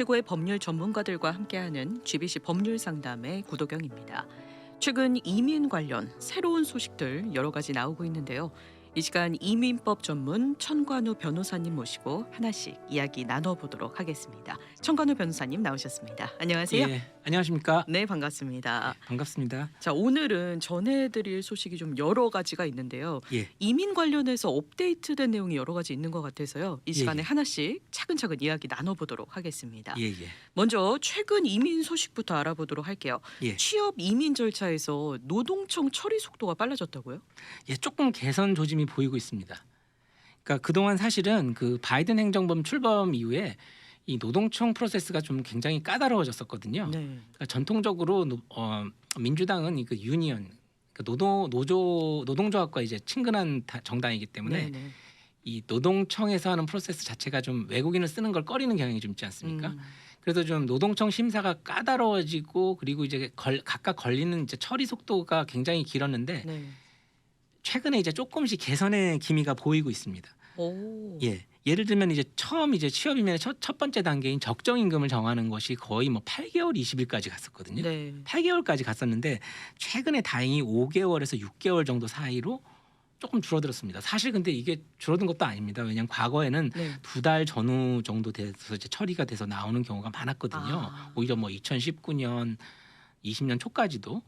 최고의 법률 전문가들과 함께하는 GBC 법률 상담의 구도경입니다. 최근 이민 관련 새로운 소식들 여러 가지 나오고 있는데요. 이 시간 이민법 전문 천관우 변호사님 모시고 하나씩 이야기 나눠보도록 하겠습니다. 천관우 변호사님 나오셨습니다. 안녕하세요. 예, 안녕하십니까? 네, 반갑습니다. 반갑습니다. 자, 오늘은 전해드릴 소식이 좀 여러 가지가 있는데요. 예, 이민 관련해서 업데이트된 내용이 여러 가지 있는 것 같아서요. 이 시간에 예. 하나씩 차근차근 이야기 나눠보도록 하겠습니다. 예, 예, 먼저 최근 이민 소식부터 알아보도록 할게요. 예. 취업 이민 절차에서 노동청 처리 속도가 빨라졌다고요? 예, 조금 개선 조짐이 보이고 있습니다. 그러니까 그동안 사실은 그 바이든 행정부 출범 이후에 이 노동청 프로세스가 좀 굉장히 까다로워졌었거든요. 네. 그러니까 전통적으로 민주당은 그 유니언, 그 노동조합과 이제 친근한 정당이기 때문에 네. 이 노동청에서 하는 프로세스 자체가 좀 외국인을 쓰는 걸 꺼리는 경향이 좀 있지 않습니까? 그래서 좀 노동청 심사가 까다로워지고 그리고 이제 각각 걸리는 이제 처리 속도가 굉장히 길었는데 네. 최근에 이제 조금씩 개선의 기미가 보이고 있습니다. 오. 예, 예를 들면 이제 처음 이제 취업이면 첫 번째 단계인 적정 임금을 정하는 것이 거의 뭐 8개월 20일까지 갔었거든요. 네. 8개월까지 갔었는데 최근에 다행히 5개월에서 6개월 정도 사이로 조금 줄어들었습니다. 사실 근데 이게 줄어든 것도 아닙니다. 왜냐하면 과거에는 네. 2달 전후 정도 돼서 이제 처리가 돼서 나오는 경우가 많았거든요. 아. 오히려 뭐 2019년, 20년 초까지도.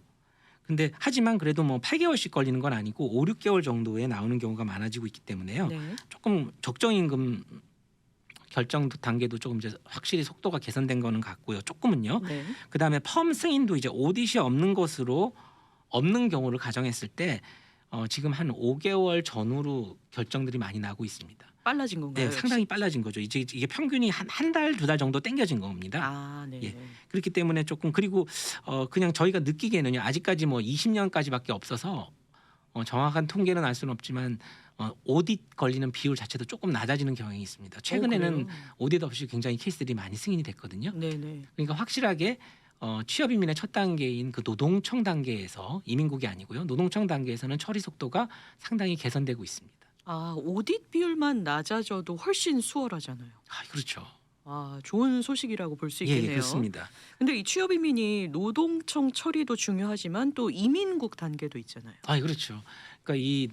근데 하지만 그래도 뭐 8개월씩 걸리는 건 아니고 5, 6개월 정도에 나오는 경우가 많아지고 있기 때문에요. 네. 조금 적정임금 결정 단계도 조금 이제 확실히 속도가 개선된 거는 같고요. 조금은요. 네. 그다음에 펌 승인도 이제 오디시 없는 것으로 없는 경우를 가정했을 때 지금 한 5개월 전후로 결정들이 많이 나고 있습니다. 빨라진 건가요? 네, 상당히 빨라진 거죠. 이게 평균이 한 달, 2달 정도 땡겨진 겁니다. 아, 네. 예. 그렇기 때문에 조금 그리고 그냥 저희가 느끼기에는요. 아직까지 뭐 20년까지밖에 없어서 정확한 통계는 알 수는 없지만 오딧 걸리는 비율 자체도 조금 낮아지는 경향이 있습니다. 최근에는 그래요? 오딧 없이 굉장히 케이스들이 많이 승인이 됐거든요. 네네. 그러니까 확실하게 취업 이민의 첫 단계인 그 노동청 단계에서 이민국이 아니고요. 노동청 단계에서는 처리 속도가 상당히 개선되고 있습니다. 아, 오딧 비율만 낮아져도 훨씬 수월하잖아요. 아, 그렇죠. 아, 좋은 소식이라고 볼 수 예, 있겠네요. 예, 그렇습니다. 근데 이 취업 이민이 노동청 처리도 중요하지만 또 이민국 단계도 있잖아요. 아, 그렇죠. 그러니까 이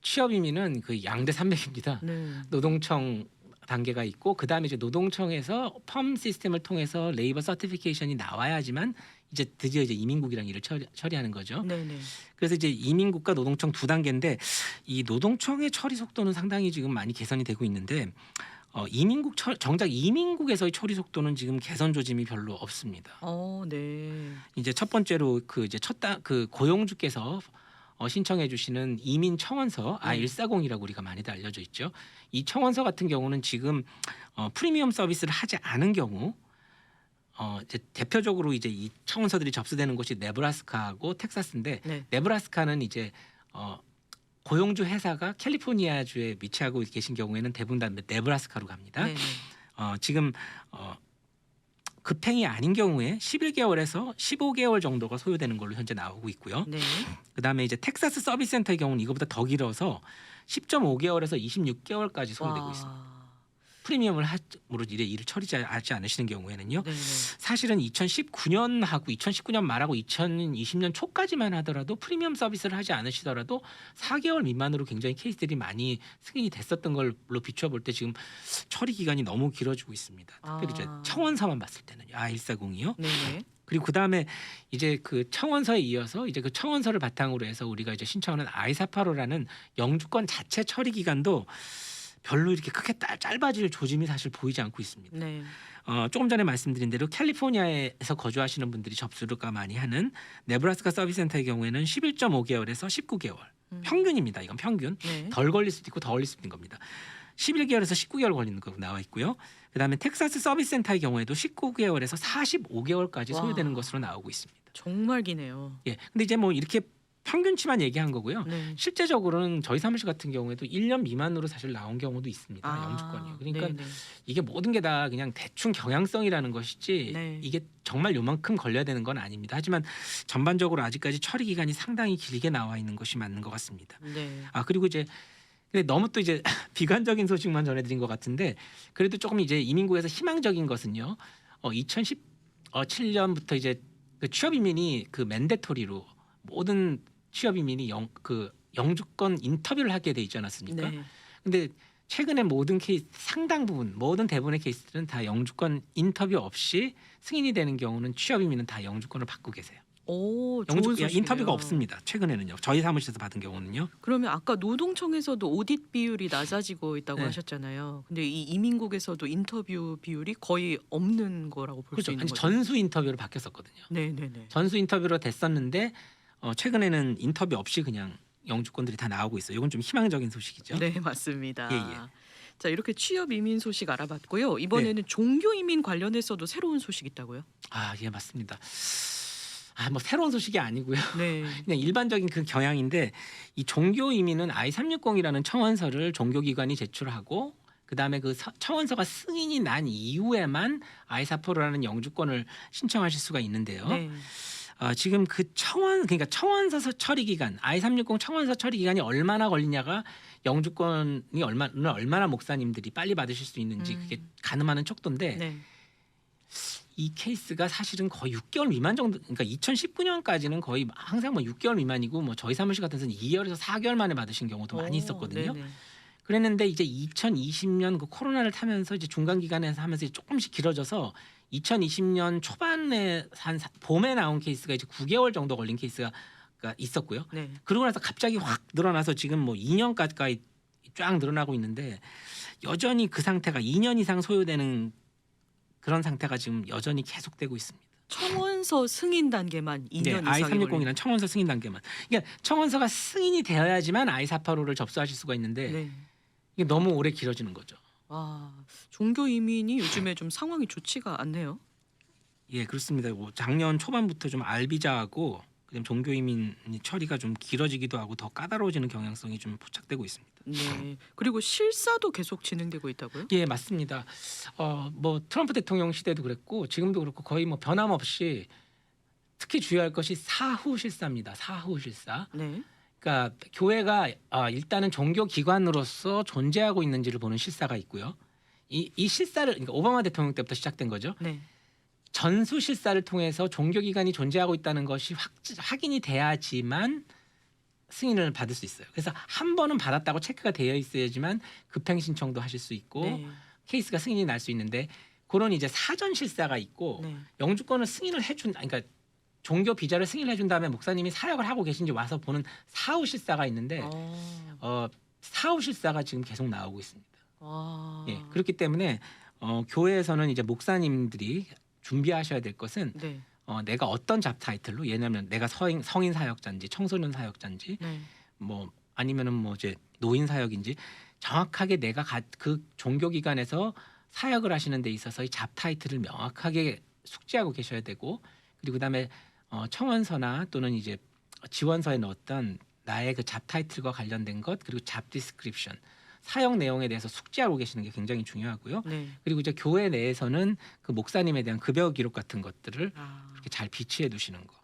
취업 이민은 그 양대 산맥입니다. 네. 노동청 단계가 있고 그다음에 이제 노동청에서 펌 시스템을 통해서 레이버 서티피케이션이 나와야지만 이제 드디어 이제 이민국이라는 일을 처리하는 거죠. 네네. 그래서 이제 이민국과 노동청 두 단계인데 이 노동청의 처리 속도는 상당히 지금 많이 개선이 되고 있는데 정작 이민국에서의 처리 속도는 지금 개선 조짐이 별로 없습니다. 네. 이제 첫 번째로 그 이제 그 고용주께서 신청해 주시는 이민 청원서 I-140이라고 우리가 많이들 알려져 있죠. 이 청원서 같은 경우는 지금 프리미엄 서비스를 하지 않은 경우 이제 대표적으로 이제 이 청원서들이 접수되는 곳이 네브라스카하고 텍사스인데 네. 네브라스카는 이제 고용주 회사가 캘리포니아주에 위치하고 계신 경우에는 대부분 다 네브라스카로 갑니다. 네네. 지금 급행이 아닌 경우에 11개월에서 15개월 정도가 소요되는 걸로 현재 나오고 있고요. 네. 그다음에 이제 텍사스 서비스 센터의 경우는 이거보다 더 길어서 10.5개월에서 26개월까지 소요되고 와. 있습니다. 프리미엄을 함으로 일을 처리하지 않으시는 경우에는요. 네네. 사실은 2019년 말하고 2020년 초까지만 하더라도 프리미엄 서비스를 하지 않으시더라도 4개월 미만으로 굉장히 케이스들이 많이 승인이 됐었던 걸로 비추어 볼 때 지금 처리 기간이 너무 길어지고 있습니다. 특별히 이제 청원서만 봤을 때는요. I-140이요. 네네. 그리고 그다음에 이제 그 청원서에 이어서 이제 그 청원서를 바탕으로 해서 우리가 이제 신청하는 I-485라는 영주권 자체 처리 기간도 별로 이렇게 크게 짧아질 조짐이 사실 보이지 않고 있습니다. 네. 조금 전에 말씀드린 대로 캘리포니아에서 거주하시는 분들이 접수가 많이 하는 네브라스카 서비스 센터의 경우에는 11.5개월에서 19개월 평균입니다. 이건 평균. 네. 덜 걸릴 수도 있고 더 걸릴 수도 있는 겁니다. 11개월에서 19개월 걸리는 거 나와 있고요. 그다음에 텍사스 서비스 센터의 경우에도 19개월에서 45개월까지 와. 소요되는 것으로 나오고 있습니다. 정말 기네요. 예. 근데 이제 뭐 이렇게 평균치만 얘기한 거고요. 네. 실제적으로는 저희 사무실 같은 경우에도 1년 미만으로 사실 나온 경우도 있습니다. 영주권이요. 그러니까 네네. 이게 모든 게 다 그냥 대충 경향성이라는 것이지 네. 이게 정말 요만큼 걸려야 되는 건 아닙니다. 하지만 전반적으로 아직까지 처리 기간이 상당히 길게 나와 있는 것이 맞는 것 같습니다. 네. 그리고 이제 근데 너무 또 이제 비관적인 소식만 전해드린 것 같은데 그래도 조금 이제 이민국에서 희망적인 것은요. 2017년부터 이제 그 취업 이민이 그 맨데토리로 모든 취업 이민이 영주권 인터뷰를 하게 돼 있지 않았습니까? 네. 근데 최근에 모든 케이스 상당 부분 모든 대부분의 케이스들은 다 영주권 인터뷰 없이 승인이 되는 경우는 취업 이민은 다 영주권을 받고 계세요. 오, 좋은 소식이네요. 인터뷰가 없습니다. 최근에는요. 저희 사무실에서 받은 경우는요. 그러면 아까 노동청에서도 오딧 비율이 낮아지고 있다고 네. 하셨잖아요. 근데 이 이민국에서도 인터뷰 비율이 거의 없는 거라고 볼 수 그렇죠. 있는 거죠. 전수 인터뷰로 바뀌었었거든요. 네네네. 전수 인터뷰로 됐었는데 최근에는 인터뷰 없이 그냥 영주권들이 다 나오고 있어요. 이건 좀 희망적인 소식이죠. 네, 맞습니다. 예. 자, 이렇게 취업 이민 소식 알아봤고요. 이번에는 종교 이민 관련해서도 새로운 소식 있다고요? 아, 예, 맞습니다. 뭐 새로운 소식이 아니고요. 네. 그냥 일반적인 그 경향인데 이 종교 이민은 I-360이라는 청원서를 종교기관이 제출하고 그다음에 그 청원서가 승인이 난 이후에만 I-480라는 영주권을 신청하실 수가 있는데요. 네. 지금 그 그러니까 청원서 처리 기간, I-360 청원서 처리 기간이 얼마나 걸리냐가 영주권이 얼마나 목사님들이 빨리 받으실 수 있는지 그게 가늠하는 척도인데 네. 이 케이스가 사실은 거의 6개월 미만 정도, 그러니까 2019년까지는 거의 항상 뭐 6개월 미만이고 뭐 저희 사무실 같은 데는 2개월에서 4개월 만에 받으신 경우도 많이 있었거든요. 네네. 그랬는데 이제 2020년 그 코로나를 타면서 이제 중간 기간에서 하면서 이제 조금씩 길어져서 2020년 초반에 봄에 나온 케이스가 이제 9개월 정도 걸린 케이스가 있었고요. 네. 그러고 나서 갑자기 확 늘어나서 지금 뭐 2년 가까이 쫙 늘어나고 있는데 여전히 그 상태가 2년 이상 소요되는 그런 상태가 지금 여전히 계속되고 있습니다. 청원서 승인 단계만 2년 이상이 I-360이라는 청원서 승인 단계만. 그러니까 청원서가 승인이 되어야지만 I-485를 접수하실 수가 있는데 네. 이게 너무 오래 길어지는 거죠. 종교 이민이 요즘에 좀 상황이 좋지가 않네요. 예, 그렇습니다. 뭐 작년 초반부터 좀 알비자하고 그다음 종교 이민 처리가 좀 길어지기도 하고 더 까다로워지는 경향성이 좀 포착되고 있습니다. 네. 그리고 실사도 계속 진행되고 있다고요? 예, 맞습니다. 뭐 트럼프 대통령 시대도 그랬고 지금도 그렇고 거의 뭐 변함없이 특히 주의할 것이 사후 실사입니다. 사후 실사. 네. 그러니까 교회가 일단은 종교 기관으로서 존재하고 있는지를 보는 실사가 있고요. 이 실사를 그러니까 오바마 대통령 때부터 시작된 거죠. 네. 전수 실사를 통해서 종교 기관이 존재하고 있다는 것이 확인이 돼야지만 승인을 받을 수 있어요. 그래서 한 번은 받았다고 체크가 되어 있어야지만 급행 신청도 하실 수 있고 네. 케이스가 승인이 날 수 있는데 그런 이제 사전 실사가 있고 네. 영주권을 승인을 해준 그러니까 종교 비자를 승인을 해준 다음에 목사님이 사역을 하고 계신지 와서 보는 사후 실사가 있는데 사후 실사가 지금 계속 나오고 있습니다. 예, 그렇기 때문에 교회에서는 이제 목사님들이 준비하셔야 될 것은 네. 내가 어떤 잡 타이틀로 예를 내가 성인 사역자인지 청소년 사역자인지 네. 뭐 아니면은 뭐 이제 노인 사역인지 정확하게 내가 그 종교 기관에서 사역을 하시는 데 있어서 이 잡 타이틀을 명확하게 숙지하고 계셔야 되고 그리고 그다음에 청원서나 또는 이제 지원서에 넣었던 나의 그 잡 타이틀과 관련된 것 그리고 잡 디스크립션 사역 내용에 대해서 숙지하고 계시는 게 굉장히 중요하고요. 네. 그리고 이제 교회 내에서는 그 목사님에 대한 급여 기록 같은 것들을 아. 이렇게 잘 비치해 두시는 거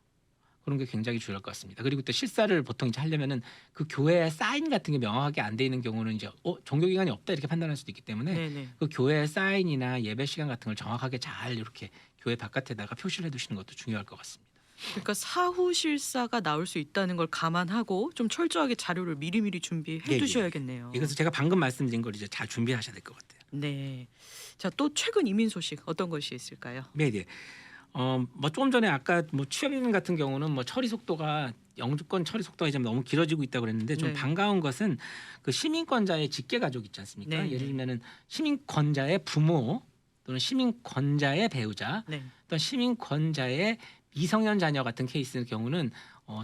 그런 게 굉장히 중요할 것 같습니다. 그리고 또 실사를 보통 이제 하려면은 그 교회의 사인 같은 게 명확하게 안 돼 있는 경우는 이제 종교기관이 없다 이렇게 판단할 수도 있기 때문에 네네. 그 교회의 사인이나 예배 시간 같은 걸 정확하게 잘 이렇게 교회 바깥에다가 표시를 해두시는 것도 중요할 것 같습니다. 그러니까 사후 실사가 나올 수 있다는 걸 감안하고 좀 철저하게 자료를 미리미리 준비해 예, 예. 두셔야겠네요. 그래서 제가 방금 말씀드린 걸 이제 잘 준비하셔야 될 것 같아요. 네. 자, 또 최근 이민 소식 어떤 것이 있을까요? 네, 네. 뭐 조금 전에 아까 뭐 취업 이민 같은 경우는 뭐 처리 속도가 영주권 처리 속도가 이제 너무 길어지고 있다고 그랬는데 좀 네. 반가운 것은 그 시민권자의 직계 가족 있지 않습니까? 네. 예를 들면은 시민권자의 부모 또는 시민권자의 배우자 네. 또는 시민권자의 미성년 자녀 같은 케이스의 경우는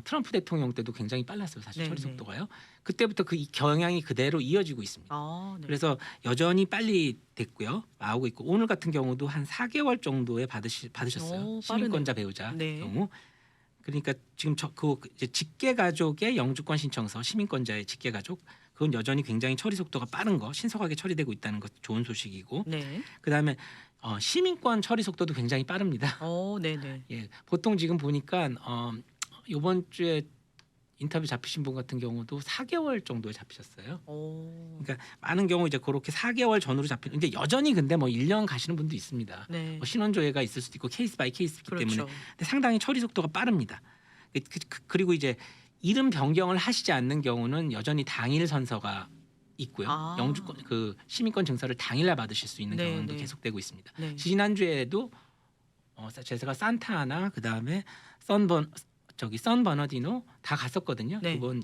트럼프 대통령 때도 굉장히 빨랐어요. 사실 네, 처리 네. 그때부터 그때부터 그 경향이 그대로 이어지고 있습니다. 네. 그래서 여전히 빨리 됐고요. 나오고 있고 오늘 같은 경우도 한 4개월 정도에 받으셨어요. 오, 시민권자 빠르네요. 배우자 네. 경우. 그러니까 지금 이제 직계 가족의 영주권 신청서 시민권자의 직계 가족 그건 여전히 굉장히 처리 속도가 빠른 거 신속하게 처리되고 있다는 것 좋은 소식이고 네. 그다음에 시민권 처리 속도도 굉장히 빠릅니다. 네네. 예, 보통 지금 보니까 이번 주에 인터뷰 잡히신 분 같은 경우도 4개월 정도에 잡히셨어요. 오. 그러니까 많은 경우 이제 그렇게 4개월 전후로 잡히는. 근데 여전히 근데 뭐 1년 가시는 분도 있습니다. 네. 뭐 신원 조회가 있을 수도 있고 케이스 바이 케이스이기 때문에. 그렇죠. 근데 상당히 처리 속도가 빠릅니다. 그리고 이제 이름 변경을 하시지 않는 경우는 여전히 당일 선서가 있고요. 아. 영주권 그 시민권 증서를 당일날 받으실 수 있는 네, 경우도 네. 계속되고 있습니다. 네. 지난주에도 제가 산타아나 그다음에 선 버너디노 다 갔었거든요. 네. 그분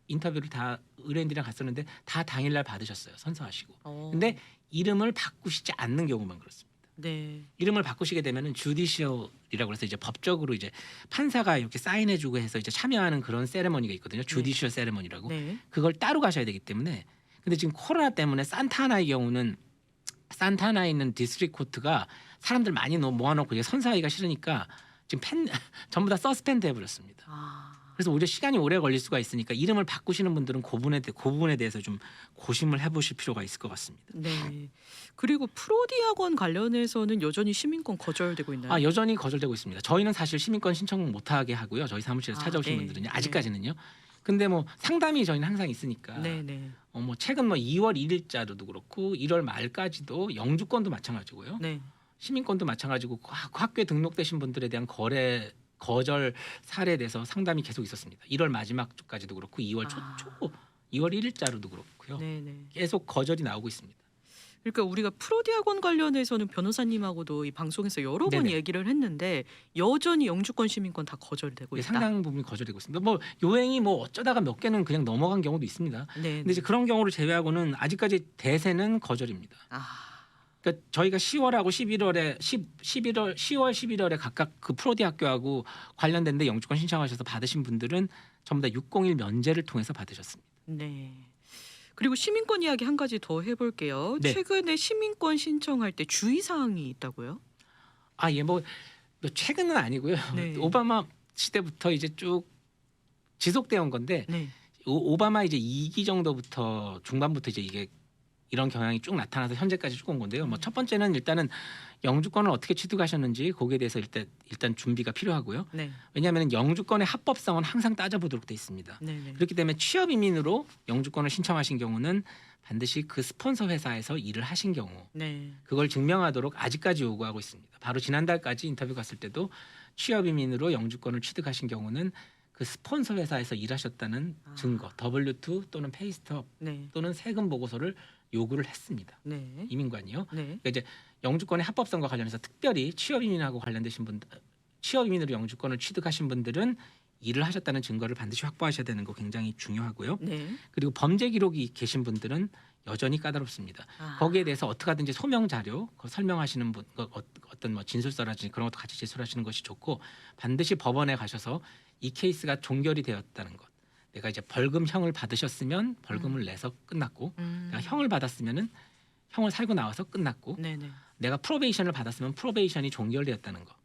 인터뷰를 다 의뢰인들이랑 갔었는데 다 당일날 받으셨어요. 선서하시고. 어. 근데 이름을 바꾸시지 않는 경우만 그렇습니다. 네. 이름을 바꾸시게 되면은 주디셜이라고 해서 이제 법적으로 이제 판사가 이렇게 사인해주고 해서 이제 참여하는 그런 세레머니가 있거든요. 주디셜 세레머니라고. 네. 그걸 따로 가셔야 되기 때문에. 근데 지금 코로나 때문에 산타하나의 경우는 산타하나에 있는 디스트릭트 코트가 사람들 많이 모아놓고 이제 선서하기가 싫으니까 지금 전부 다 서스펜드 해버렸습니다. 아. 그래서 오히려 시간이 오래 걸릴 수가 있으니까 이름을 바꾸시는 분들은 그 부분에 대해서 좀 고심을 해보실 필요가 있을 것 같습니다. 네. 그리고 프로디 학원 관련해서는 여전히 시민권 거절되고 있나요? 여전히 거절되고 있습니다. 저희는 사실 시민권 신청 못하게 하고요. 저희 사무실에서 찾아오신 네. 분들은요. 아직까지는요. 근데 뭐 상담이 저희는 항상 있으니까. 네네. 뭐 최근 뭐 2월 1일자로도 그렇고 1월 말까지도 영주권도 마찬가지고요. 네. 시민권도 마찬가지고 그 학교에 등록되신 분들에 대한 거절 사례에 대해서 상담이 계속 있었습니다. 1월 마지막 주까지도 그렇고 2월 초 2월 1일자로도 그렇고요. 네네. 계속 거절이 나오고 있습니다. 그러니까 우리가 프로디 학원 관련해서는 변호사님하고도 이 방송에서 여러 번 네네. 얘기를 했는데 여전히 영주권 시민권 다 거절되고 예, 있다. 상당 부분이 거절되고 있습니다. 뭐 요행이 뭐 어쩌다가 몇 개는 그냥 넘어간 경우도 있습니다. 네. 근데 이제 그런 경우를 제외하고는 아직까지 대세는 거절입니다. 그러니까 저희가 10월하고 11월에 10월 11월에 각각 그 프로디 학교하고 관련된데 영주권 신청하셔서 받으신 분들은 전부 다 601 면제를 통해서 받으셨습니다. 네. 그리고 시민권 이야기 한 가지 더 해볼게요. 네. 최근에 시민권 신청할 때 주의 사항이 있다고요? 뭐 최근은 아니고요. 네. 오바마 시대부터 이제 쭉 지속되어 온 건데 네. 오바마 이제 2기 정도부터 중반부터 이제 이게 이런 경향이 쭉 나타나서 현재까지 쭉 온 건데요. 뭐 첫 번째는 일단은 영주권을 어떻게 취득하셨는지 거기에 대해서 일단 준비가 필요하고요. 네. 왜냐하면 영주권의 합법성은 항상 따져보도록 돼 있습니다. 네. 그렇기 때문에 취업 이민으로 영주권을 신청하신 경우는 반드시 그 스폰서 회사에서 일을 하신 경우 네. 그걸 증명하도록 아직까지 요구하고 있습니다. 바로 지난달까지 인터뷰 갔을 때도 취업 이민으로 영주권을 취득하신 경우는 그 스폰서 회사에서 일하셨다는 증거 W2 또는 페이스톱 네. 또는 세금 보고서를 요구를 했습니다. 네. 이민관이요. 네. 그러니까 이제 영주권의 합법성과 관련해서 특별히 취업 이민하고 관련되신 분들, 취업 이민으로 영주권을 취득하신 분들은 일을 하셨다는 증거를 반드시 확보하셔야 되는 거 굉장히 중요하고요. 네. 그리고 범죄 기록이 계신 분들은 여전히 까다롭습니다. 거기에 대해서 어떻게 하든지 소명 자료 설명하시는 분 어떤 뭐 진술서라든지 그런 것도 같이 제출하시는 것이 좋고 반드시 법원에 가셔서 이 케이스가 종결이 되었다는 것. 내가 이제 벌금형을 받으셨으면 벌금을 내서 끝났고 내가 형을 받았으면은 형을 살고 나와서 끝났고 네네. 내가 프로베이션을 받았으면 프로베이션이 종결되었다는 거.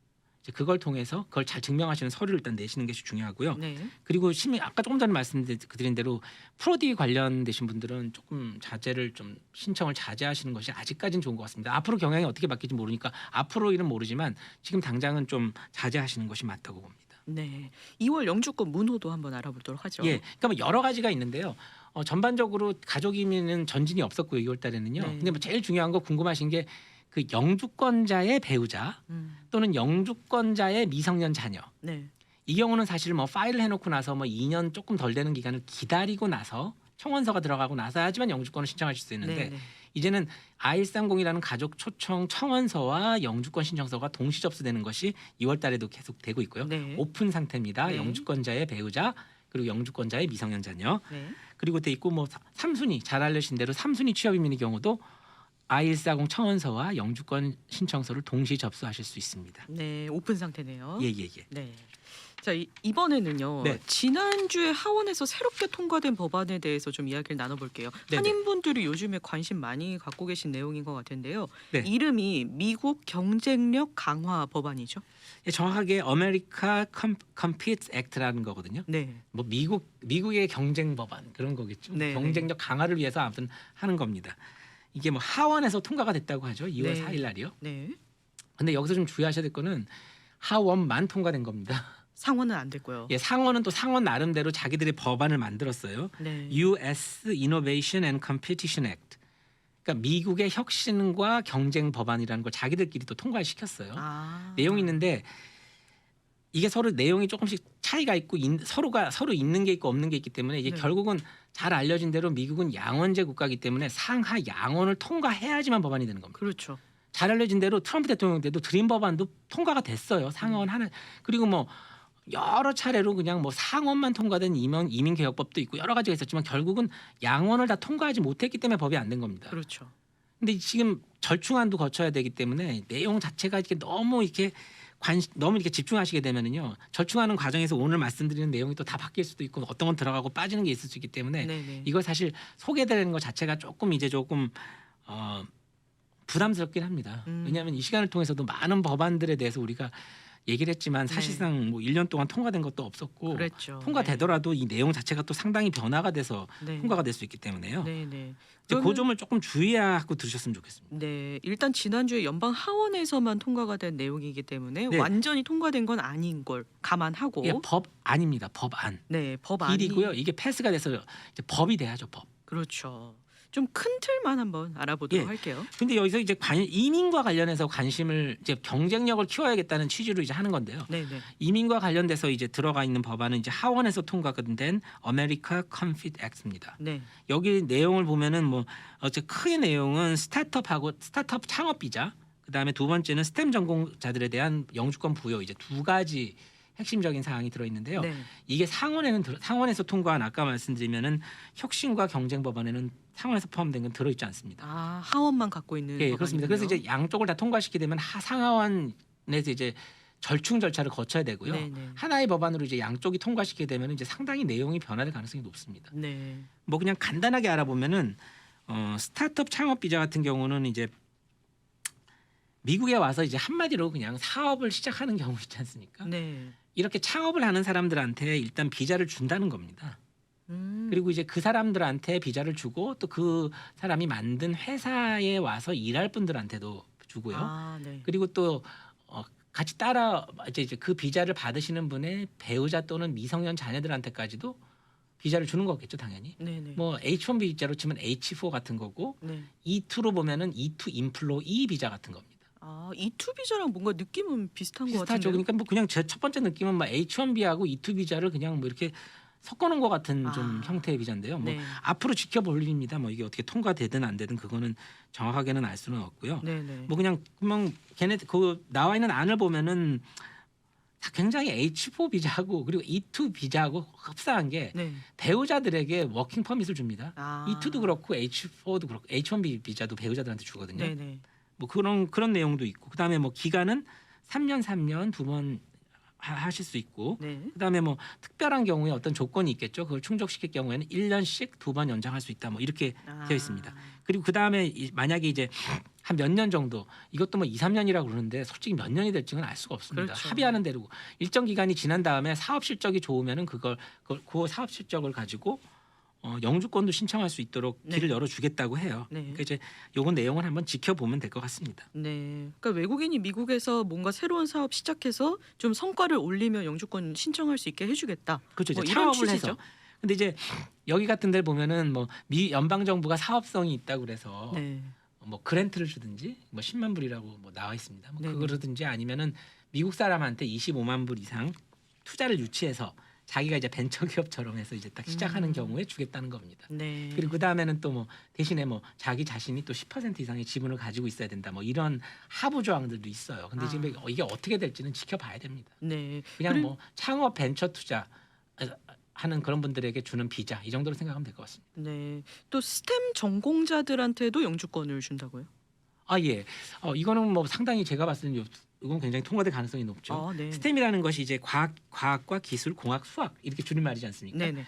이제 그걸 통해서 그걸 잘 증명하시는 서류를 일단 내시는 것이 중요하고요. 네. 그리고 아까 조금 전에 말씀드린 대로 프로디 관련되신 분들은 조금 좀 신청을 자제하시는 것이 아직까지는 좋은 것 같습니다. 앞으로 경향이 어떻게 바뀔지 모르니까 앞으로 일은 모르지만 지금 당장은 좀 자제하시는 것이 맞다고 봅니다. 네. 2월 영주권 문호도 한번 알아보도록 하죠. 예, 그러니까 뭐 여러 가지가 있는데요. 전반적으로 가족 이민은 전진이 없었고요. 2월 달에는요. 네. 근데 뭐 제일 중요한 거 궁금하신 게 그 영주권자의 배우자 또는 영주권자의 미성년 자녀. 네. 이 경우는 사실 뭐 파일을 해놓고 나서 뭐 2년 조금 덜 되는 기간을 기다리고 나서 청원서가 들어가고 나서야지만 영주권을 신청하실 수 있는데 네. 이제는 I130이라는 가족 초청 청원서와 영주권 신청서가 동시 접수되는 것이 2월 달에도 계속 되고 있고요. 네. 오픈 상태입니다. 네. 영주권자의 배우자 그리고 영주권자의 미성년 자녀 네. 그리고 돼 있고 뭐 3순위 잘 알려진 대로 3순위 취업 이민의 경우도 I140 청원서와 영주권 신청서를 동시 접수하실 수 있습니다. 네. 오픈 상태네요. 예. 네. 자, 이번에는요. 네. 지난주에 하원에서 새롭게 통과된 법안에 대해서 좀 이야기를 나눠볼게요. 네네. 한인분들이 요즘에 관심 많이 갖고 계신 내용인 것 같은데요. 네. 이름이 미국 경쟁력 강화 법안이죠. 예, 정확하게 아메리카 컴피트 액트라는 거거든요. 네. 뭐 미국의 경쟁 법안 그런 거겠죠. 네. 경쟁력 강화를 위해서 아무튼 하는 겁니다. 이게 뭐 하원에서 통과가 됐다고 하죠. 2월 네. 4일 날이요. 네. 근데 여기서 좀 주의하셔야 될 거는 하원만 통과된 겁니다. 상원은 안 됐고요. 예, 상원은 또 상원 나름대로 자기들의 법안을 만들었어요. 네. U.S. Innovation and Competition Act. 그러니까 미국의 혁신과 경쟁 법안이라는 걸 자기들끼리 또 통과시켰어요. 아. 내용이 있는데 이게 서로 내용이 조금씩 차이가 있고 서로 있는 게 있고 없는 게 있기 때문에 이게 네. 결국은 잘 알려진 대로 미국은 양원제 국가이기 때문에 상하 양원을 통과해야지만 법안이 되는 겁니다. 그렇죠. 잘 알려진 대로 트럼프 대통령 때도 드림 법안도 통과가 됐어요. 상원 하나. 그리고 뭐 여러 차례로 그냥 뭐 상원만 통과된 이민 개혁법도 있고 여러 가지가 있었지만 결국은 양원을 다 통과하지 못했기 때문에 법이 안 된 겁니다. 그렇죠. 근데 지금 절충안도 거쳐야 되기 때문에 내용 자체가 이렇게 너무 이렇게 집중하시게 되면은요 절충하는 과정에서 오늘 말씀드리는 내용이 또 다 바뀔 수도 있고 어떤 건 들어가고 빠지는 게 있을 수 있기 때문에 네네. 이걸 사실 소개되는 것 자체가 조금 부담스럽긴 합니다. 왜냐하면 이 시간을 통해서도 많은 법안들에 대해서 우리가 얘기를 했지만 사실상 뭐 1년 동안 통과된 것도 없었고 그랬죠. 통과되더라도 이 내용 자체가 또 상당히 변화가 돼서 네. 통과가 될 수 있기 때문에요. 네네. 이제 그 그러면- 점을 조금 주의하고 들으셨으면 좋겠습니다. 네, 일단 지난주에 연방 하원에서만 통과가 된 내용이기 때문에 네. 완전히 통과된 건 아닌 걸 감안하고 이게 법안입니다. 법안. 네, 법안이 비리고요. 이게 패스가 돼서 이제 법이 돼야죠. 법. 그렇죠. 좀 큰 틀만 한번 알아보도록 예. 할게요. 근데 여기서 이제 이민과 관련해서 관심을 이제 경쟁력을 키워야겠다는 취지로 이제 하는 건데요. 네네. 이민과 관련돼서 이제 들어가 있는 법안은 이제 하원에서 통과가 된 America Confit Act입니다. 네. 여기 내용을 보면은 뭐 어째 크게 내용은 스타트업 창업 비자, 그다음에 두 번째는 스템 전공자들에 대한 영주권 부여 이제 두 가지 핵심적인 사항이 들어 있는데요. 네. 이게 상원에서 통과한 아까 말씀드리면은 혁신과 경쟁 법안에는 상원에서 포함된 건 들어 있지 않습니다. 아, 하원만 갖고 있는 예, 그렇습니다. 그래서 법안이군요. 이제 양쪽을 다 통과시키게 되면 상하원에서 이제 절충 절차를 거쳐야 되고요. 네네. 하나의 법안으로 이제 양쪽이 통과시키게 되면 이제 상당히 내용이 변화될 가능성이 높습니다. 네. 뭐 그냥 간단하게 알아보면은 스타트업 창업 비자 같은 경우는 이제 미국에 와서 이제 한마디로 그냥 사업을 시작하는 경우 있지 않습니까? 네. 이렇게 창업을 하는 사람들한테 일단 비자를 준다는 겁니다. 음. 그리고 이제 그 사람들한테 비자를 주고 또 그 사람이 만든 회사에 와서 일할 분들한테도 주고요. 아, 네. 그리고 또 같이 따라 이제 그 비자를 받으시는 분의 배우자 또는 미성년 자녀들한테까지도 비자를 주는 거겠죠, 당연히. 네네. 뭐 H1B 비자로 치면 H4 같은 거고 네. E2로 보면은 E2 인플로이 비자 같은 겁니다. 아, E2 비자랑 뭔가 느낌은 비슷한 것 비슷하죠. 같은데요. 그러니까 뭐 그냥 제 첫 번째 느낌은 막 H1B하고 E2 비자를 그냥 뭐 이렇게 섞어놓은 것 같은 좀 아. 형태의 비자인데요. 뭐 네. 앞으로 지켜볼 일입니다. 뭐 이게 어떻게 통과되든 안 되든 그거는 정확하게는 알 수는 없고요. 네네. 뭐 그냥 걔네 그 나와 있는 안을 보면은 다 굉장히 H4 비자하고 그리고 E2 비자하고 흡사한 게 네. 배우자들에게 워킹 퍼밋을 줍니다. 아. E2도 그렇고 H4도 그렇고 H1B 비자도 배우자들한테 주거든요. 네네. 뭐 그런 내용도 있고 그다음에 뭐 기간은 3년 두 번 하실 수 있고 네. 그다음에 뭐 특별한 경우에 어떤 조건이 있겠죠. 그걸 충족시킬 경우에는 1년씩 두 번 연장할 수 있다. 뭐 이렇게 아. 되어 있습니다. 그리고 그다음에 만약에 이제 한 몇 년 정도 이것도 뭐 2, 3년이라고 그러는데 솔직히 몇 년이 될지는 알 수가 없습니다. 그렇죠. 합의하는 대로 일정 기간이 지난 다음에 사업 실적이 좋으면은 그 사업 실적을 가지고 영주권도 신청할 수 있도록 네. 길을 열어주겠다고 해요. 네. 그러니까 이제 요건 내용을 한번 지켜보면 될 것 같습니다. 네. 그러니까 외국인이 미국에서 뭔가 새로운 사업 시작해서 좀 성과를 올리면 영주권 신청할 수 있게 해주겠다. 그렇죠. 이제 뭐 이런 창업을 취지죠. 해서. 근데 이제 여기 같은 데 보면은 뭐 미 연방 정부가 사업성이 있다고 그래서 네. 뭐 그랜트를 주든지 뭐 10만 불이라고 뭐 나와 있습니다. 뭐 네네. 그거라든지 아니면은 미국 사람한테 25만 불 이상 투자를 유치해서 자기가 이제 벤처기업처럼 해서 이제 딱 시작하는 경우에 주겠다는 겁니다. 네. 그리고 그 다음에는 또 뭐 대신에 뭐 자기 자신이 또 10% 이상의 지분을 가지고 있어야 된다. 뭐 이런 하부 조항들도 있어요. 근데 아. 지금 이게 어떻게 될지는 지켜봐야 됩니다. 네. 그냥 그리고- 뭐 창업 벤처 투자 하는 그런 분들에게 주는 비자 이 정도로 생각하면 될 것 같습니다. 네. 또 스템 전공자들한테도 영주권을 준다고요? 아 예, 이거는 뭐 상당히 제가 봤을 때는 이건 굉장히 통과될 가능성이 높죠. 아, 네. 스템이라는 것이 이제 과학과 기술, 공학, 수학 이렇게 줄임말이지 않습니까? 네네.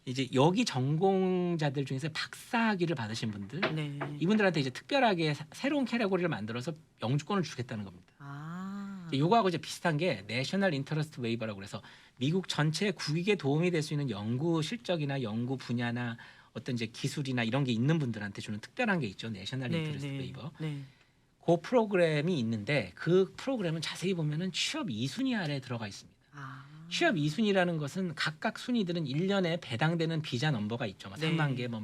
이제 여기 전공자들 중에서 박사학위를 받으신 분들 네. 이분들한테 이제 특별하게 새로운 캐러고리를 만들어서 영주권을 주겠다는 겁니다. 아. 요거하고 이제 비슷한 게 내셔널 인터러스트 웨이버라고 그래서 미국 전체 국익에 도움이 될 수 있는 연구 실적이나 연구 분야나 어떤 이제 기술이나 이런 게 있는 분들한테 주는 특별한 게 있죠. 내셔널 인터러스트 웨이버. 네. 그 프로그램이 있는데 그 프로그램은 자세히 보면은 취업 2순위 아래에 들어가 있습니다. 아. 취업 2순위라는 것은 각각 순위들은 1년에 배당되는 비자 넘버가 있죠. 뭐 네. 3만 개, 뭐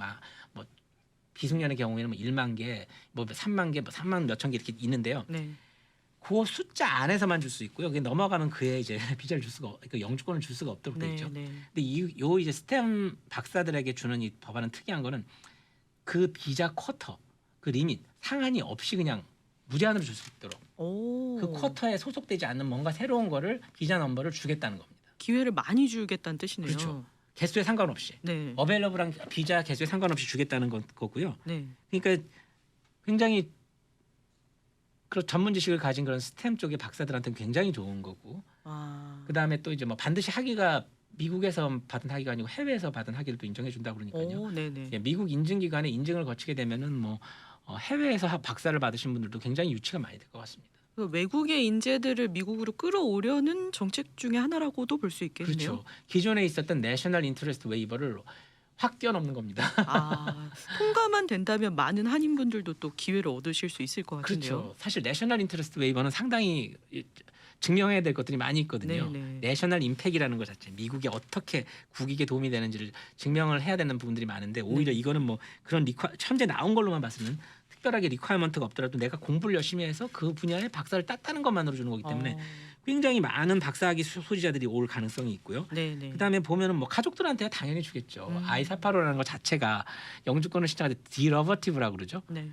비숙련의 경우에는 뭐 1만 개, 뭐 3만 개, 뭐 3만 몇천 개 이렇게 있는데요. 네. 그 숫자 안에서만 줄 수 있고요. 그게 넘어가면 그에 이제 비자를 줄 수가, 그 영주권을 줄 수가 없도록 돼 네. 있죠. 네. 근데 요 이제 스템 박사들에게 주는 이 법안은 특이한 거는 그 비자 쿼터, 그 리밋 상한이 없이 그냥 무제한으로 줄 수 있도록 오. 그 쿼터에 소속되지 않는 뭔가 새로운 거를 비자 넘버를 주겠다는 겁니다. 기회를 많이 주겠다는 뜻이네요. 그렇죠. 개수에 상관없이 네. 어베일러블한 비자 개수에 상관없이 주겠다는 거고요. 네. 그러니까 굉장히 그런 전문 지식을 가진 그런 스템 쪽의 박사들한테는 굉장히 좋은 거고, 아. 그다음에 또 이제 뭐 반드시 학위가 미국에서 받은 학위가 아니고 해외에서 받은 학위를 또 인정해 준다 그러니까요. 오, 네네. 예, 미국 인증기관의 인증을 거치게 되면은 뭐 해외에서 박사를 받으신 분들도 굉장히 유치가 많이 될 것 같습니다. 그 외국의 인재들을 미국으로 끌어오려는 정책 중에 하나라고도 볼 수 있겠네요. 그렇죠. 기존에 있었던 내셔널 인터레스트 웨이버를 확 뛰어넘는 겁니다. 아, 통과만 된다면 많은 한인분들도 또 기회를 얻으실 수 있을 것 같은데요. 그렇죠. 사실 내셔널 인터레스트 웨이버는 상당히 증명해야 될 것들이 많이 있거든요. 네네. 내셔널 임팩이라는 것 자체, 미국에 어떻게 국익에 도움이 되는지를 증명을 해야 되는 부분들이 많은데 오히려 네. 이거는 뭐 그런 현재 나온 걸로만 봤으면 특별하게 리ኳ어먼트가 없더라도 내가 공부를 열심히 해서 그 분야에 박사를 땄다는 것만으로 주는 거기 때문에 굉장히 많은 박사학위 소지자들이 올 가능성이 있고요. 네네. 그다음에 보면은 뭐 가족들한테 당연히 주겠죠. 음. I-485라는 것 자체가 영주권을 신청할 때 디러버티브라고 그러죠. 네.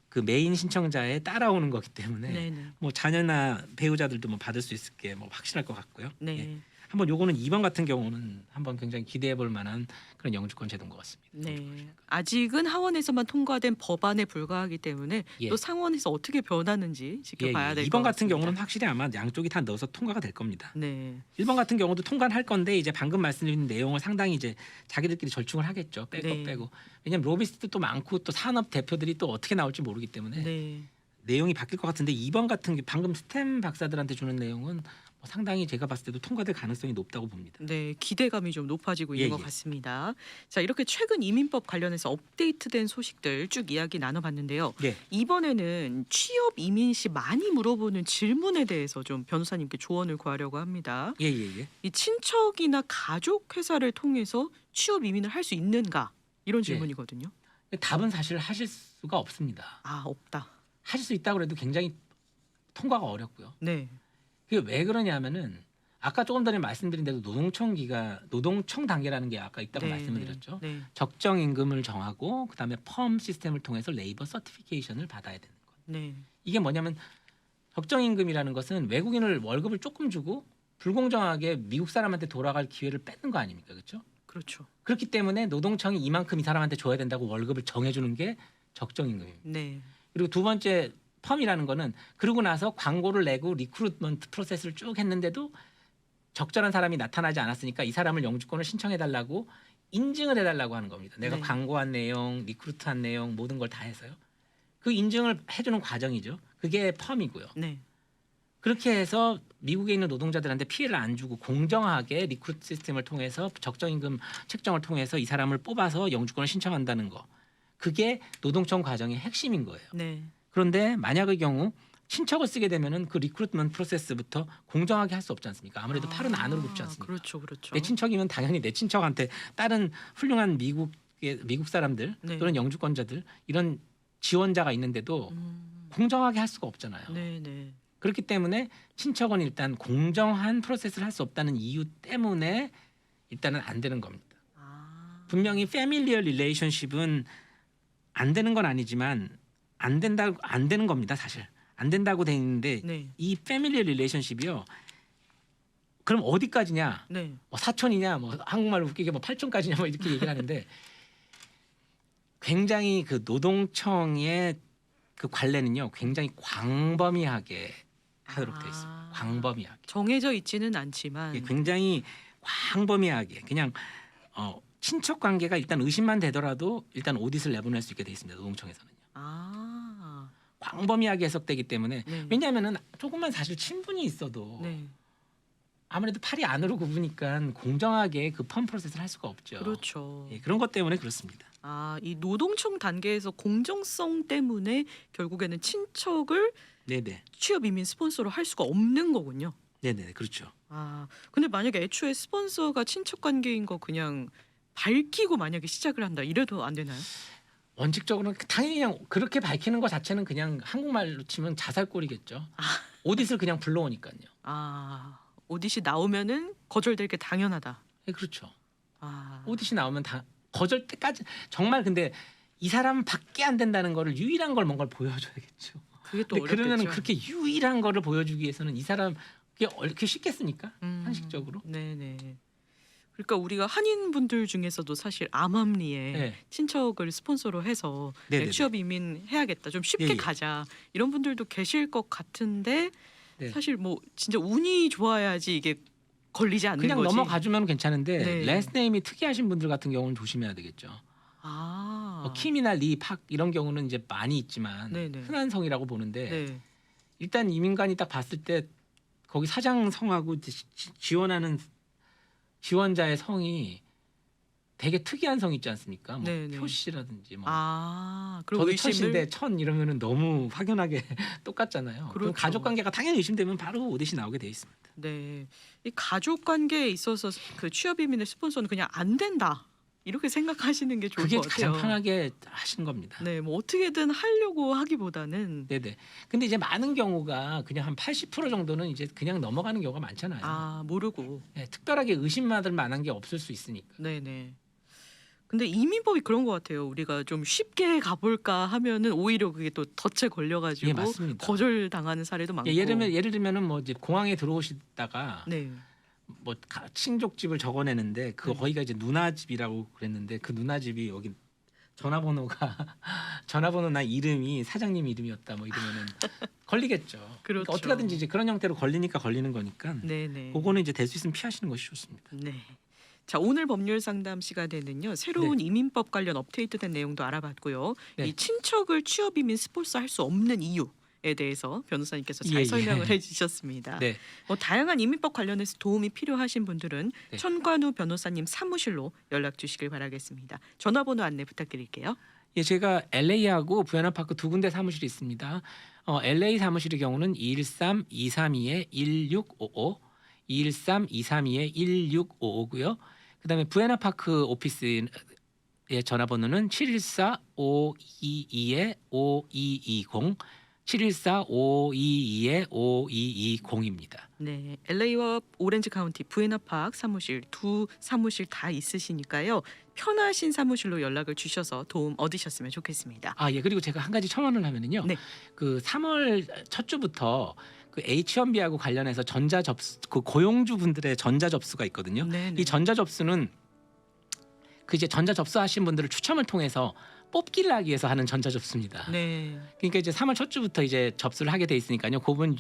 그 메인 신청자에 따라오는 거기 때문에 네네. 뭐 자녀나 배우자들도 뭐 받을 수 있을 게 뭐 확실할 것 같고요. 네. 예. 한번 요거는 2번 같은 경우는 한번 굉장히 기대해 볼 만한 그런 영주권 제도인 것 같습니다. 네. 아직은 하원에서만 통과된 법안에 불과하기 때문에 예. 또 상원에서 어떻게 변하는지 지켜봐야 될 것 같습니다. 2번 같은 경우는 확실히 아마 양쪽이 다 넣어서 통과가 될 겁니다. 네. 1번 같은 경우도 통과를 할 건데 이제 방금 말씀드린 내용을 상당히 이제 자기들끼리 절충을 하겠죠. 뺄 거 네. 빼고. 왜냐하면 로비스트도 많고 또 산업 대표들이 또 어떻게 나올지 모르기 때문에 네. 내용이 바뀔 것 같은데 2번 같은 게 방금 스템 박사들한테 주는 내용은 뭐 상당히 제가 봤을 때도 통과될 가능성이 높다고 봅니다. 네, 기대감이 좀 높아지고 있는 예, 것 예. 같습니다. 자, 이렇게 최근 이민법 관련해서 업데이트된 소식들 쭉 이야기 나눠봤는데요. 네. 이번에는 취업 이민 시 많이 물어보는 질문에 대해서 좀 변호사님께 조언을 구하려고 합니다. 예. 이 친척이나 가족 회사를 통해서 취업 이민을 할 수 있는가 이런 질문이거든요. 답은 사실 하실 수가 없습니다. 아, 없다. 하실 수 있다고 해도 굉장히 통과가 어렵고요. 네, 그게 왜 그러냐면은 아까 조금 전에 말씀드린 대로 노동청 단계라는 게 아까 있다고 말씀을 드렸죠. 네, 적정 임금을 정하고 그다음에 펌 시스템을 통해서 레이버 서티피케이션을 받아야 되는 거예요. 네, 이게 뭐냐면 적정 임금이라는 것은 외국인을 월급을 조금 주고 불공정하게 미국 사람한테 돌아갈 기회를 뺏는 거 아닙니까? 그렇죠? 그렇죠. 그렇기 때문에 노동청이 이만큼 이 사람한테 줘야 된다고 월급을 정해주는 게 적정 임금입니다. 네, 그리고 두 번째 펌이라는 거는 그러고 나서 광고를 내고 리크루트먼트 프로세스를 쭉 했는데도 적절한 사람이 나타나지 않았으니까 이 사람을 영주권을 신청해 달라고 인증을 해달라고 하는 겁니다. 내가 네. 광고한 내용, 리크루트한 내용 모든 걸 다 해서요. 그 인증을 해주는 과정이죠. 그게 펌이고요. 네, 그렇게 해서 미국에 있는 노동자들한테 피해를 안 주고 공정하게 리크루트 시스템을 통해서 적정임금 책정을 통해서 이 사람을 뽑아서 영주권을 신청한다는 거. 그게 노동청 과정의 핵심인 거예요. 네, 그런데 만약의 경우 친척을 쓰게 되면은 그 리크루트먼트 프로세스부터 공정하게 할 수 없지 않습니까? 아무래도 팔은 안으로 붙지 않습니까? 그렇죠, 그렇죠. 내 친척이면 당연히 내 친척한테 다른 훌륭한 미국 사람들 네. 또는 영주권자들 이런 지원자가 있는데도 공정하게 할 수가 없잖아요. 네, 네, 그렇기 때문에 친척은 일단 공정한 프로세스를 할 수 없다는 이유 때문에 일단은 안 되는 겁니다. 아, 분명히 패밀리얼 릴레이션십은 안 되는 건 아니지만 안 되는 겁니다. 사실 안 된다고 돼 있는데 네, 이 패밀리얼 릴레이션십이요. 그럼 어디까지냐? 네, 뭐 사촌이냐? 뭐 한국말로 웃기게 뭐 팔촌까지냐? 뭐 이렇게 얘기를 하는데 굉장히 그 노동청의 그 관례는요. 굉장히 광범위하게 하도록 돼 있습니다. 광범위하게. 정해져 있지는 않지만 이게 굉장히 광범위하게 그냥 친척 관계가 일단 의심만 되더라도 일단 오디트를 내보낼 수 있게 돼 있습니다. 노동청에서는요. 아, 광범위하게 해석되기 때문에 네. 왜냐하면은 조금만 사실 친분이 있어도 네, 아무래도 팔이 안으로 굽으니까 공정하게 그 펌 프로세스를 할 수가 없죠. 그렇죠. 예, 그런 것 때문에 그렇습니다. 아, 이 노동청 단계에서 공정성 때문에 결국에는 친척을 네네, 취업 이민 스폰서로 할 수가 없는 거군요. 네네, 그렇죠. 아, 근데 만약에 애초에 스폰서가 친척 관계인 거 그냥 밝히고 만약에 시작을 한다 이래도 안 되나요? 원칙적으로는 당연히 그냥 그렇게 밝히는 것 자체는 그냥 한국말로 치면 자살골이겠죠. 오디를 그냥 불러오니까요. 아, 오디시 나오면은 거절될 게 당연하다. 예, 그렇죠. 아, 오디션 나오면 다 거절 때까지 정말 근데 이 사람은 밖에 안 된다는 거를 유일한 걸 뭔가를 보여줘야겠죠. 그게 또 근데 그러면 어렵겠죠. 그렇게 유일한 거를 보여주기 위해서는 이 사람 그게 이렇게 쉽겠습니까? 음, 상식적으로. 네네. 그러니까 우리가 한인 분들 중에서도 사실 암암리에 네. 친척을 스폰서로 해서 네네네. 취업 이민 해야겠다. 좀 쉽게 예, 예. 가자. 이런 분들도 계실 것 같은데 네. 사실 뭐 진짜 운이 좋아야지 이게 걸리지 않는 그냥 거지. 넘어가주면 괜찮은데 네. 레스네임이 특이하신 분들 같은 경우는 조심해야 되겠죠. 아, 뭐 킴이나 리, 팍 이런 경우는 이제 많이 있지만 네네. 흔한 성이라고 보는데 네. 일단 이민관이 딱 봤을 때 거기 사장 성하고 지원하는 지원자의 성이 되게 특이한 성 있지 않습니까? 뭐 네네. 표시라든지 뭐 아, 그리고 저도 의심을 첫인데 천 이러면은 너무 확연하게 똑같잖아요. 그럼 그렇죠. 가족 관계가 당연히 의심되면 바로 오디시 나오게 돼 있습니다. 네. 이 가족 관계에 있어서 그 취업 이민의 스폰서는 그냥 안 된다. 이렇게 생각하시는 게 좋을 그게 것 같아요. 가장 편하게 하시는 겁니다. 네, 뭐 어떻게든 하려고 하기보다는 네네. 근데 이제 많은 경우가 그냥 한 80% 정도는 이제 그냥 넘어가는 경우가 많잖아요. 아, 모르고. 네, 특별하게 의심받을 만한 게 없을 수 있으니까. 네네. 근데 이민법이 그런 것 같아요. 우리가 좀 쉽게 가볼까 하면은 오히려 그게 또 덫에 걸려가지고 예, 맞습니다. 거절 당하는 사례도 많고. 예, 예를 들면은 뭐 이제 공항에 들어오시다가 네. 뭐 친족집을 적어내는데 그 네. 거기가 이제 누나 집이라고 그랬는데 그 누나 집이 여기 전화번호가 전화번호나 이름이 사장님 이름이었다 뭐 이러면은 걸리겠죠. 그렇죠. 그러니까 어떻게 하든지 이제 그런 형태로 걸리니까 걸리는 거니까 네네. 그거는 이제 될 수 있으면 피하시는 것이 좋습니다. 네. 자, 오늘 법률 상담 시간에는요. 새로운 이민법 관련 업데이트된 내용도 알아봤고요. 네. 이 친척을 취업 이민 스폰서 할 수 없는 이유에 대해서 변호사님께서 잘 예, 예. 설명을 해주셨습니다. 네. 뭐 다양한 이민법 관련해서 도움이 필요하신 분들은 네. 천관우 변호사님 사무실로 연락 주시길 바라겠습니다. 전화번호 안내 부탁드릴게요. 예, 제가 LA하고 부에나파크 두 군데 사무실이 있습니다. LA 사무실의 경우는 213-232-1655, 213-232-1655고요. 그다음에 부에나파크 오피스의 전화번호는 714-522-5220, 714-522-5220입니다. 네, LA와 오렌지 카운티 부에나파크 사무실 두 사무실 다 있으시니까요. 편하신 사무실로 연락을 주셔서 도움 얻으셨으면 좋겠습니다. 아, 예. 그리고 제가 한 가지 첨언을 하면은요. 네. 그 3월 첫 주부터 그 H1B하고 관련해서 전자 접수 그 고용주 분들의 전자 접수가 있거든요. 네네. 이 전자 접수는 그 이제 전자 접수하신 분들을 추첨을 통해서 뽑기를 하기 위해서 하는 전자 접수입니다. 네. 그러니까 이제 3월 첫 주부터 이제 접수를 하게 돼 있으니까요. 그분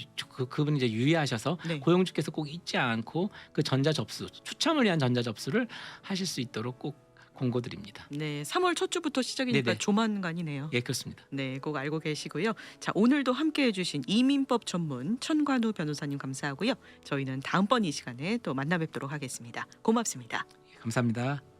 이제 유의하셔서 네. 고용주께서 꼭 잊지 않고 그 전자 접수 추첨을 위한 전자 접수를 하실 수 있도록 꼭 공고드립니다. 네, 3월 첫 주부터 시작이니까 네네. 조만간이네요. 예, 그렇습니다. 네, 꼭 알고 계시고요. 자, 오늘도 함께해 주신 이민법 전문 천관우 변호사님 감사하고요. 저희는 다음번 이 시간에 또 만나 뵙도록 하겠습니다. 고맙습니다. 예, 감사합니다.